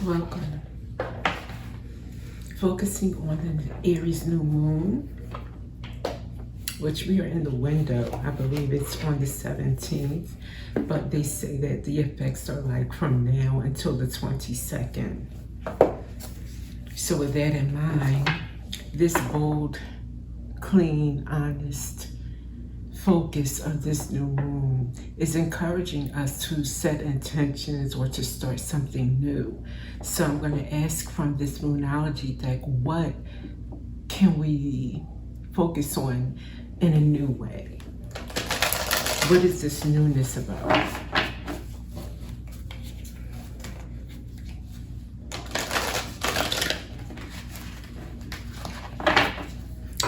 Welcome. Focusing on the Aries new moon, which we are in the window. I believe it's on the 17th, but they say that the effects are like from now until the 22nd. So with that in mind, this bold, clean, honest focus of this new moon is encouraging us to set intentions or to start something new. So I'm going to ask from this moonology deck, what can we focus on in a new way? What is this newness about?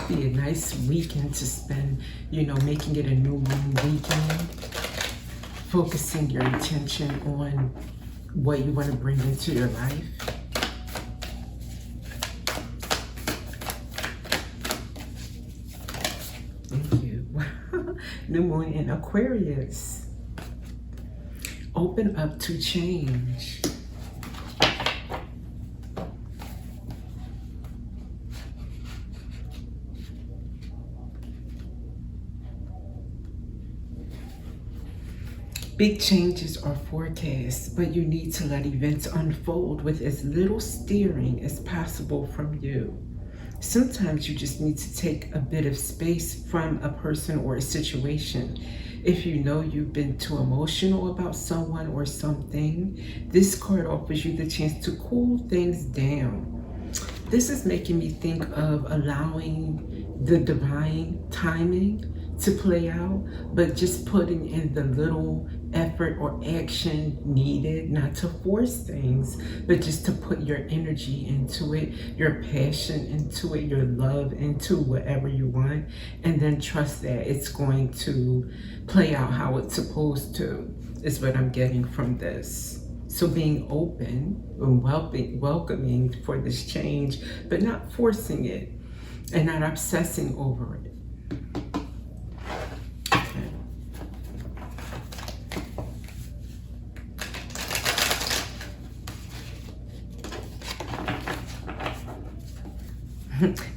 Be a nice weekend to spend, making it a new moon weekend, focusing your attention on what you want to bring into your life. Thank you. New moon in Aquarius. Open up to change. Big changes are forecast, but you need to let events unfold with as little steering as possible from you. Sometimes you just need to take a bit of space from a person or a situation. If you know you've been too emotional about someone or something, this card offers you the chance to cool things down. This is making me think of allowing the divine timing to play out, but just putting in the little effort or action needed, not to force things, but just to put your energy into it, your passion into it, your love into whatever you want, and then trust that it's going to play out how it's supposed to, is what I'm getting from this. So being open and welcoming for this change, but not forcing it and not obsessing over it.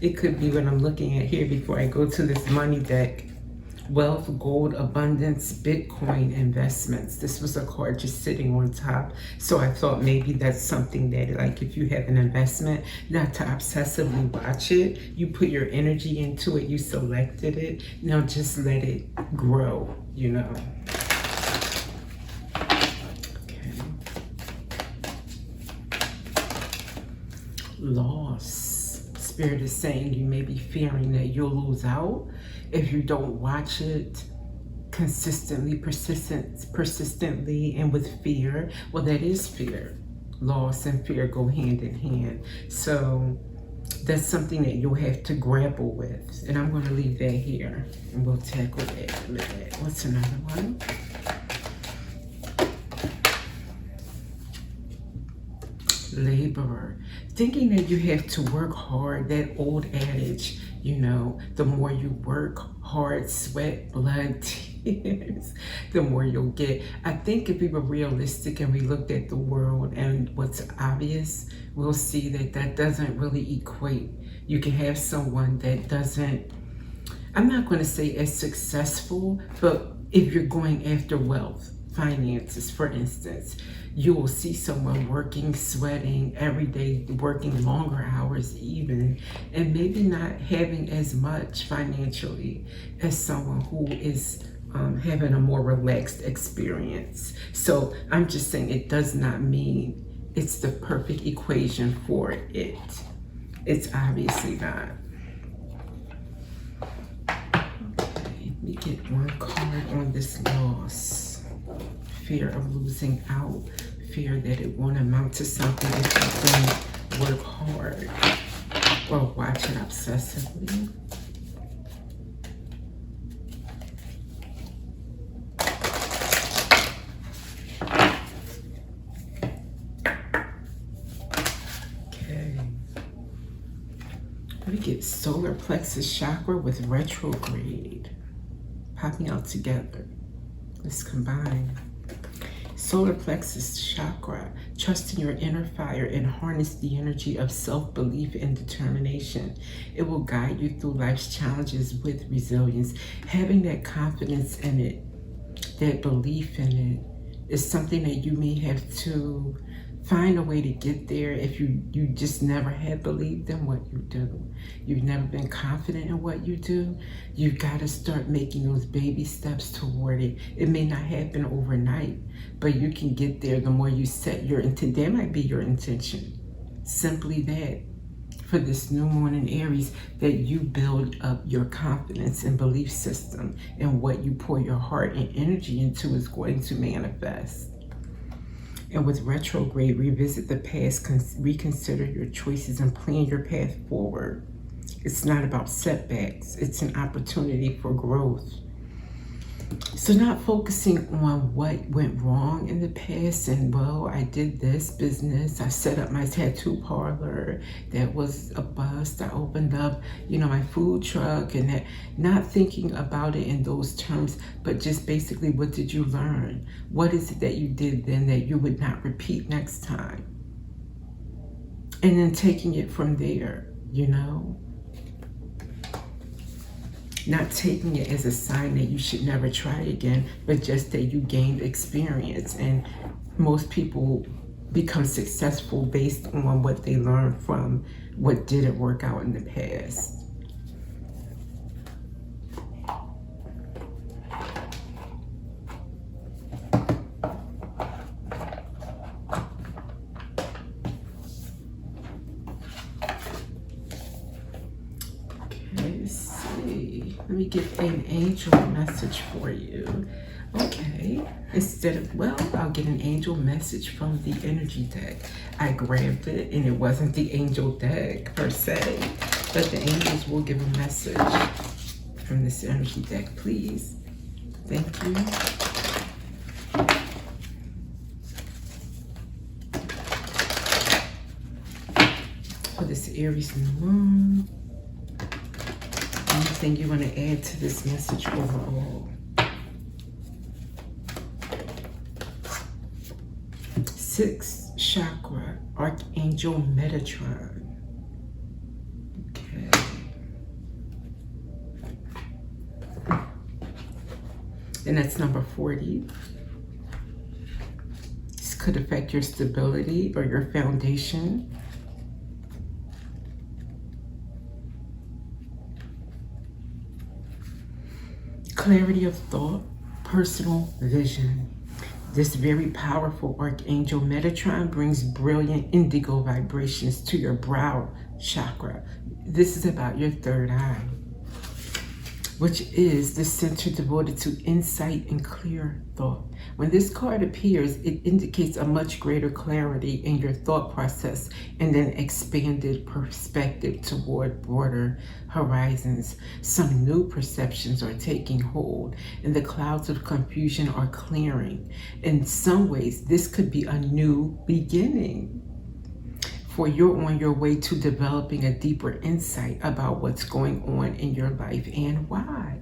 It could be what I'm looking at here before I go to this money deck. Wealth, gold, abundance, Bitcoin investments. This was a card just sitting on top. So I thought maybe that's something that, like, if you have an investment, not to obsessively watch it. You put your energy into it. You selected it. Now just let it grow, Okay. Loss. Spirit is saying you may be fearing that you'll lose out if you don't watch it consistently, persistently, and with fear. Well, that is fear. Loss and fear go hand in hand. So that's something that you'll have to grapple with. And I'm going to leave that here, and we'll tackle that. What's another one? Laborer. Thinking that you have to work hard, that old adage, the more you work hard, sweat, blood, tears, the more you'll get. I think if we were realistic and we looked at the world and what's obvious, we'll see that that doesn't really equate. You can have someone that doesn't, I'm not going to say as successful, but if you're going after wealth, finances, for instance, you will see someone working, sweating every day, working longer hours even, and maybe not having as much financially as someone who is having a more relaxed experience. So I'm just saying it does not mean it's the perfect equation for it. It's obviously not. Okay, let me get one card on this loss. Fear of losing out, fear that it won't amount to something if you don't work hard or watch it obsessively. Okay. We get solar plexus chakra with retrograde popping out together. Let's combine. Solar plexus chakra. Trust in your inner fire and harness the energy of self-belief and determination. It will guide you through life's challenges with resilience. Having that confidence in it, that belief in it, is something that you may have to find a way to get there if you just never had believed in what you do. You've never been confident in what you do. You've got to start making those baby steps toward it. It may not happen overnight, but you can get there the more you set your intent. That might be your intention. Simply that. For this new moon in Aries, that you build up your confidence and belief system, and what you pour your heart and energy into is going to manifest. And with retrograde, revisit the past, reconsider your choices, and plan your path forward. It's not about setbacks. It's an opportunity for growth. So not focusing on what went wrong in the past and, well, I did this business. I set up my tattoo parlor. That was a bust. I opened up, my food truck and that. Not thinking about it in those terms, but just basically, what did you learn? What is it that you did then that you would not repeat next time? And then taking it from there, Not taking it as a sign that you should never try again, but just that you gained experience. And most people become successful based on what they learned from what didn't work out in the past. Let me get an angel message for you. Okay, instead of, I'll get an angel message from the energy deck. I grabbed it and it wasn't the angel deck per se, but the angels will give a message from this energy deck, please. Thank you. For this Aries new moon. Anything you want to add to this message overall? Sixth chakra, Archangel Metatron. Okay. And that's number 40. This could affect your stability or your foundation. Clarity of thought, personal vision. This very powerful Archangel Metatron brings brilliant indigo vibrations to your brow chakra. This is about your third eye, which is the center devoted to insight and clear thought. When this card appears, it indicates a much greater clarity in your thought process and an expanded perspective toward broader horizons. Some new perceptions are taking hold and the clouds of confusion are clearing. In some ways, this could be a new beginning, for you're on your way to developing a deeper insight about what's going on in your life and why.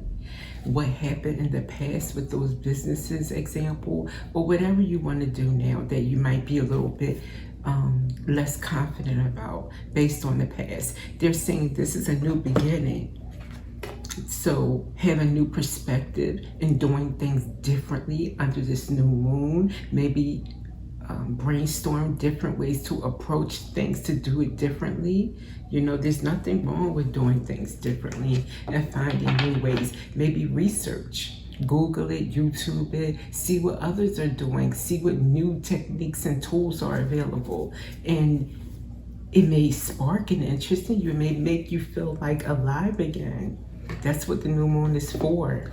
What happened in the past with those businesses, example, or whatever you want to do now that you might be a little bit less confident about based on the past. They're saying this is a new beginning. So have a new perspective in doing things differently under this new moon. Maybe brainstorm different ways to approach things, to do it differently. There's nothing wrong with doing things differently and finding new ways. Maybe research, Google it, YouTube it, see what others are doing, see what new techniques and tools are available. And it may spark an interest in you. It may make you feel like alive again. That's what the new moon is for.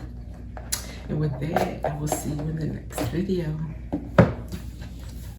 And with that, I will see you in the next video.